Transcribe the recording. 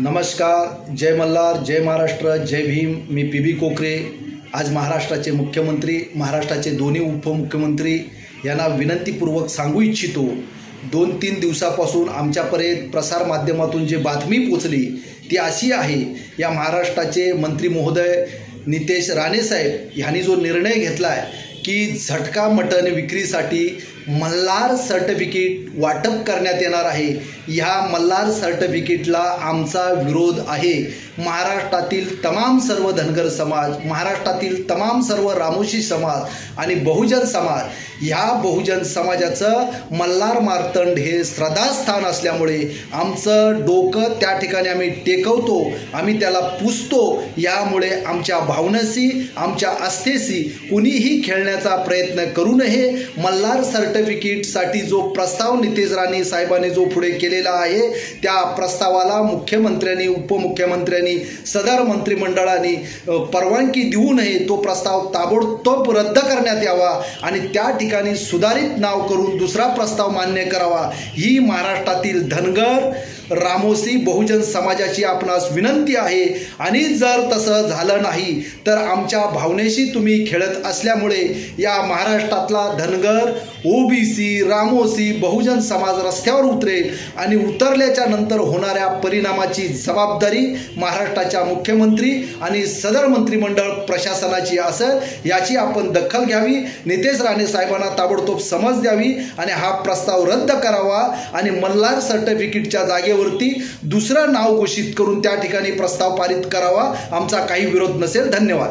नमस्कार, जय मल्हार, जय महाराष्ट्र, जय भीम. मी पी कोकरे. आज महाराष्ट्राचे मुख्यमंत्री, महाराष्ट्राचे दोन्ही उपमुख्यमंत्री यांना विनंतीपूर्वक सांगू इच्छितो. 2-3 दिवसापासून आमच्यापर्यंत प्रसारमाध्यमातून जी बातमी पोचली ती अशी आहे, या महाराष्ट्राचे मंत्री महोदय नितेश राणे साहेब यांनी जो निर्णय घेतला आहे की झटका मटण विक्रीसाठी मल्हार सर्टिफिकेट वाटप करण्यात येणार आहे. ह्या मल्हार सर्टिफिकेटला आमचा विरोध आहे. महाराष्ट्रातील तमाम सर्व धनगर समाज, महाराष्ट्रातील तमाम सर्व रामोशी समाज आणि बहुजन समाज, ह्या बहुजन समाजाचं मल्हार मार्तंड हे श्रद्धास्थान असल्यामुळे आमचं डोकं त्या ठिकाणी आम्ही टेकवतो, आम्ही त्याला पुजतो. यामुळे आमच्या भावनाशी, आमच्या आस्थेशी कुणीही खेळण्याचा प्रयत्न करू नये. मल्हार सर्टिफिकेटसाठी जो प्रस्ताव नितेश राणे साहेबांनी जो पुढे केलेला आहे, त्या प्रस्तावाला मुख्यमंत्र्यांनी, उपमुख्यमंत्र्यांनी, सदर मंत्रिमंडळाने परवानगी देऊ नये. तो प्रस्ताव ताबडतोब रद्द करण्यात यावा आणि त्या ठिकाणी सुधारित नाव करून दुसरा प्रस्ताव मान्य करावा. ही महाराष्ट्रातील धनगर, रामोशी, बहुजन समाजाची आपणास विनंती आहे. आणि जर तसं झालं नाही तर आमच्या भावनेशी तुम्ही खेळत असल्यामुळे या महाराष्ट्रातला धनगर, ओबीसी, रामोशी, बहुजन समाज रस्त्यावर उतरेल आणि उतरल्याच्या नंतर होणाऱ्या परिणामाची जबाबदारी महाराष्ट्राच्या मुख्यमंत्री आणि सदर मंत्रिमंडळ प्रशासनाची असेल. याची आपण दखल घ्यावी. नितेश राणे साहेबांना ताबडतोब समज द्यावी आणि हा प्रस्ताव रद्द करावा आणि मल्हार सर्टिफिकेटच्या जागेवरती दुसरं नाव घोषित करून त्या ठिकाणी प्रस्ताव पारित करावा. आमचा काही विरोध नसेल. धन्यवाद.